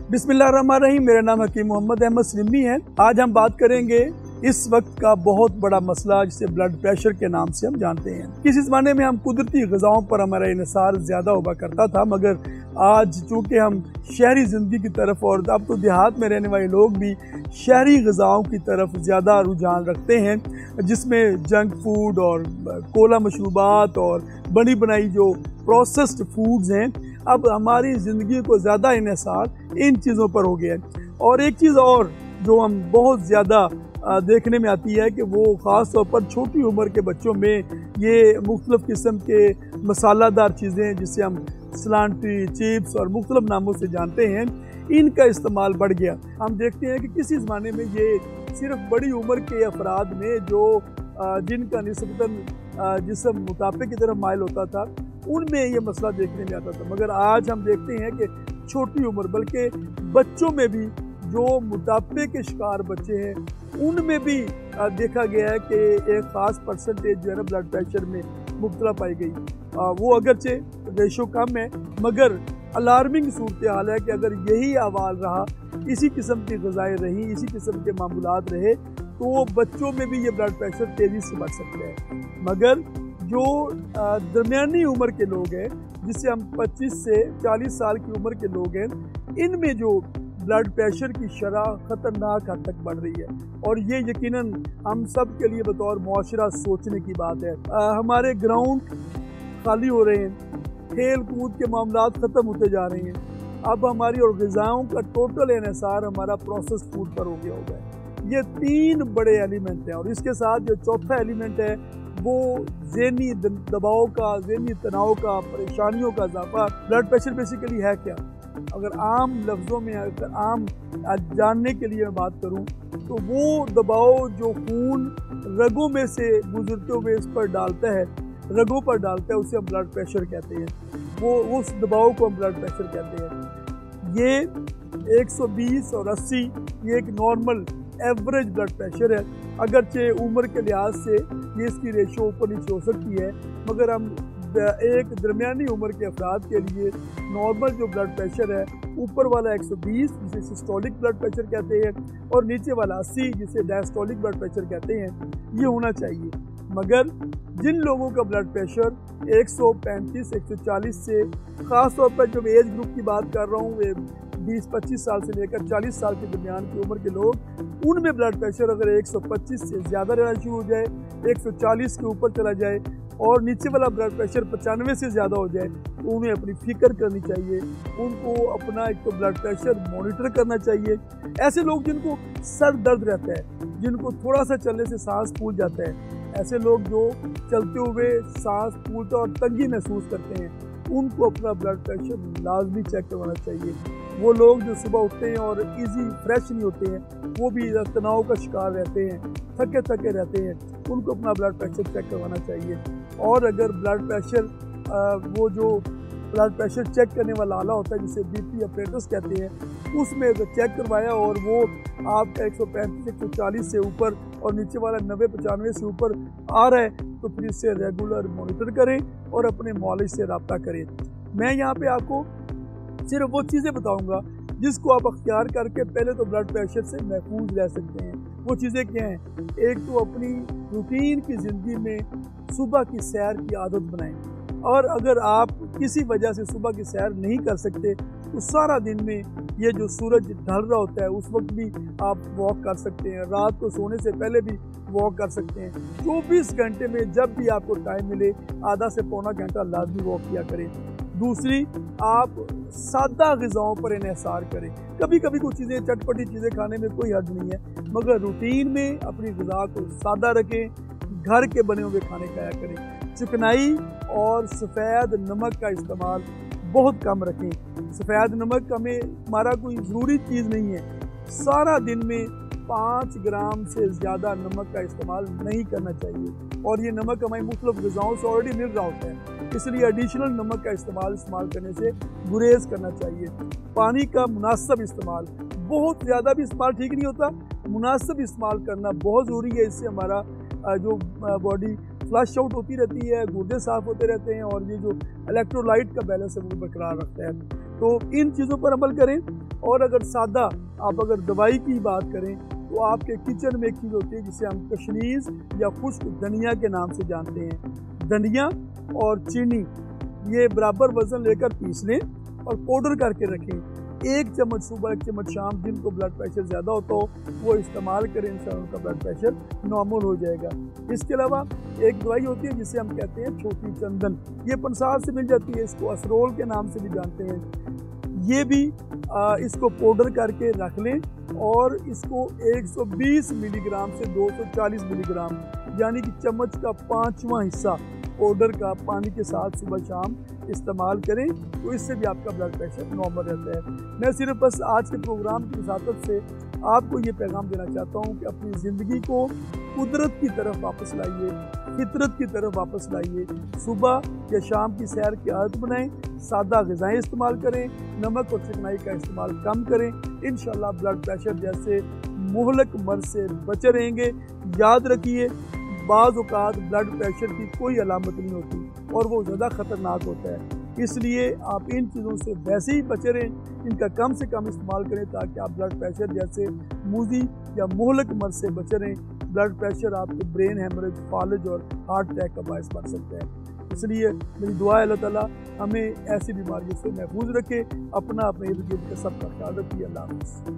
बिस्मिल्लाहिर्रहमानिर्रहीम। मेरा नाम हकीम मोहम्मद अहमद सलीमी है। आज हम बात करेंगे इस वक्त का बहुत बड़ा मसला जिसे ब्लड प्रेशर के नाम से हम जानते हैं। किसी ज़माने में हम कुदरती ग़िज़ाओं पर हमारा इन्हिसार ज़्यादा हुआ करता था, मगर आज चूँकि हम शहरी ज़िंदगी की तरफ और अब तो देहात में रहने वाले लोग भी शहरी ग़िज़ाओं की तरफ ज़्यादा रुझान रखते हैं, जिसमें जंक फूड और कोला मशरूबात और बनी बनाई जो प्रोसेस्ड फूड्स हैं, अब हमारी ज़िंदगी को ज़्यादा इन्हिसार इन चीज़ों पर हो गया है। और एक चीज़ और जो हम बहुत ज़्यादा देखने में आती है कि वो ख़ास तौर पर छोटी उम्र के बच्चों में ये मुख्तलिफ़ किस्म के मसालादार चीज़ें जिसे हम सलांटी, चिप्स और मुख्तलिफ़ नामों से जानते हैं, इनका इस्तेमाल बढ़ गया। हम देखते हैं कि किसी ज़माने में ये सिर्फ बड़ी उम्र के अफराद में जो जिनका निस्बतन जिस्म मोटापे की तरफ माइल होता था, उनमें ये मसला देखने में आता था, मगर आज हम देखते हैं कि छोटी उम्र बल्कि बच्चों में भी जो मोटापे के शिकार बच्चे हैं उनमें भी देखा गया है कि एक ख़ास परसेंटेज जो है ना ब्लड प्रेशर में मुब्तला पाई गई। वो अगरचे रेशो कम है, मगर अलार्मिंग सूरत हाल है कि अगर यही अहवाल रहा, इसी किस्म की ग़िज़ाएँ रही, इसी किस्म के मामूलात रहे, तो बच्चों में भी ये ब्लड प्रेशर तेज़ी से बढ़ सकता है। मगर जो दरमियानी उम्र के लोग हैं, जिससे हम 25 से 40 साल की उम्र के लोग हैं, इनमें जो ब्लड प्रेशर की शरह ख़तरनाक हद तक बढ़ रही है, और ये यकीनन हम सब के लिए बतौर मुआशरा सोचने की बात है। हमारे ग्राउंड खाली हो रहे हैं, खेल कूद के मामलात ख़त्म होते जा रहे हैं। अब हमारी और ग़िज़ाओं का टोटल इन्हिसार हमारा प्रोसेस फूड पर हो गया होगा। ये तीन बड़े एलिमेंट हैं, और इसके साथ जो चौथा एलिमेंट है वो ज़हनी दबाव का, ज़हनी तनाव का, परेशानियों का इजाफा। ब्लड प्रेशर बेसिकली है क्या? अगर आम लफ्ज़ों में, अगर आम जानने के लिए मैं बात करूं, तो वो दबाव जो खून रगों में से गुजरते हुए इस पर डालता है, रगों पर डालता है, उसे हम ब्लड प्रेशर कहते हैं। वो उस दबाव को हम ब्लड प्रेशर कहते हैं। ये 120 और 80 ये एक नॉर्मल एवरेज ब्लड प्रेशर है। अगरचे उम्र के लिहाज से ये इसकी रेशो ऊपर नीचे हो सकती है, मगर हम एक दरमियानी उम्र के अफराद के लिए नॉर्मल जो ब्लड प्रेशर है, ऊपर वाला 120 जिसे सिस्टोलिक ब्लड प्रेशर कहते हैं, और नीचे वाला 80 जिसे डायस्टोलिक ब्लड प्रेशर कहते हैं, ये होना चाहिए। मगर जिन लोगों का ब्लड प्रेशर 135-140 से, ख़ास तौर पर जब एज ग्रुप की बात कर रहा हूँ, 20-25 साल से लेकर 40 साल के दरमियान की उम्र के लोग, उनमें ब्लड प्रेशर अगर 125 से ज़्यादा रहना शुरू हो जाए, 140 के ऊपर चला जाए, और नीचे वाला ब्लड प्रेशर 95 से ज़्यादा हो जाए, तो उन्हें अपनी फ़िक्र करनी चाहिए। उनको अपना एक तो ब्लड प्रेशर मॉनिटर करना चाहिए। ऐसे लोग जिनको सर दर्द रहता है, जिनको थोड़ा सा चलने से सांस फूल जाता है, ऐसे लोग जो चलते हुए सांस फूलता और तंगी महसूस करते हैं, उनको अपना ब्लड प्रेशर लाजमी चेक करवाना चाहिए। वो लोग जो सुबह उठते हैं और इजी फ्रेश नहीं होते हैं, वो भी तनाव का शिकार रहते हैं, थके थके रहते हैं, उनको अपना ब्लड प्रेशर चेक करवाना चाहिए। और अगर ब्लड प्रेशर वो जो ब्लड प्रेशर चेक करने वाला आला होता है जिसे बीपी अपरेटस कहते हैं, उसमें अगर चेक करवाया और वो आपका 135-140 से ऊपर और नीचे वाला 90-95 से ऊपर आ रहा है, तो फिर इससे रेगुलर मॉनिटर करें और अपने मॉलिज से रब्ता करें। मैं यहाँ पे आपको सिर्फ वो चीज़ें बताऊँगा जिसको आप अख्तियार करके पहले तो ब्लड प्रेशर से महफूज रह सकते हैं। वो चीज़ें क्या हैं? एक तो अपनी रूटीन की ज़िंदगी में सुबह की सैर की आदत बनाएं, और अगर आप किसी वजह से सुबह की सैर नहीं कर सकते, तो सारा दिन में ये जो सूरज ढल रहा होता है उस वक्त भी आप वॉक कर सकते हैं, रात को सोने से पहले भी वॉक कर सकते हैं। 24 घंटे में जब भी आपको टाइम मिले, आधा से पौना घंटा लाजमी वॉक किया करें। दूसरी, आप सादा ग़िज़ाओं पर इन्हिसार करें। कभी कभी कुछ चीज़ें, चटपटी चीज़ें खाने में कोई हर्ज नहीं है, मगर रूटीन में अपनी ग़िज़ा को सादा रखें, घर के बने हुए खाने खाया करें। चिकनाई और सफ़ेद नमक का इस्तेमाल बहुत कम रखें। सफ़ेद नमक हमें हमारा कोई ज़रूरी चीज़ नहीं है। सारा दिन में 5 ग्राम से ज़्यादा नमक का इस्तेमाल नहीं करना चाहिए, और ये नमक हमारी मुख्तलिफ़ ग़िज़ाओं से ऑलरेडी मिल रहा होता है, इसलिए एडिशनल नमक का इस्तेमाल करने से गुरेज करना चाहिए। पानी का मुनासिब इस्तेमाल, बहुत ज़्यादा भी इस्तेमाल ठीक नहीं होता, मुनासिब इस्तेमाल करना बहुत ज़रूरी है। इससे हमारा जो बॉडी फ्लश आउट होती रहती है, गुर्दे साफ होते रहते हैं और ये जो इलेक्ट्रोलाइट का बैलेंस है वो बरकरार रखता है। तो इन चीज़ों पर अमल करें। और अगर सादा आप अगर दवाई की बात करें तो आपके किचन में एक चीज़ होती है जिसे हम कशनीज़ या खुश्क धनिया के नाम से जानते हैं। धनिया और चीनी ये बराबर वज़न लेकर पीस लें और पाउडर करके रखें। 1 चम्मच सुबह 1 चम्मच शाम, जिनको ब्लड प्रेशर ज़्यादा होता हो वो इस्तेमाल करें, इंसान उनका ब्लड प्रेशर नॉर्मल हो जाएगा। इसके अलावा एक दवाई होती है जिसे हम कहते हैं छोटी चंदन, ये पंसार से मिल जाती है, इसको असरोल के नाम से भी जानते हैं। ये भी इसको पाउडर करके रख लें और इसको 120 मिलीग्राम से 240 मिलीग्राम यानी कि चम्मच का 5वां हिस्सा पाउडर का पानी के साथ सुबह शाम इस्तेमाल करें, तो इससे भी आपका ब्लड प्रेशर नॉर्मल रहता है। मैं सिर्फ बस आज के प्रोग्राम की वसातत से आपको ये पैगाम देना चाहता हूँ कि अपनी ज़िंदगी को कुदरत की तरफ वापस लाइए, फितरत की तरफ वापस लाइए। सुबह या शाम की सैर की आदत बनाएं, सादा ग़िज़ाएँ इस्तेमाल करें, नमक और चिकनाई का इस्तेमाल कम करें। इंशाअल्लाह ब्लड प्रेशर जैसे मुहलक मर्ज़ से बचे रहेंगे। याद रखिए, बाज़ औक़ात ब्लड प्रेशर की कोई अलामत नहीं होती और वो ज़्यादा ख़तरनाक होता है, इसलिए आप इन चीज़ों से वैसे ही बचे रहें, इनका कम से कम इस्तेमाल करें ताकि आप ब्लड प्रेशर जैसे मूज़ी या मुहलक मर्ज़ से बचे रहें। ब्लड प्रेशर आपके ब्रेन हेमरेज, फालज और हार्ट अटैक का बायस बन सकता है। इसलिए मेरी दुआ है अल्लाह ताला हमें ऐसी बीमारियों से महफूज रखे। अपना अपने इर्द गिर्द का सबका ख्याल रखिए। अल्लाह हाफ़िज़।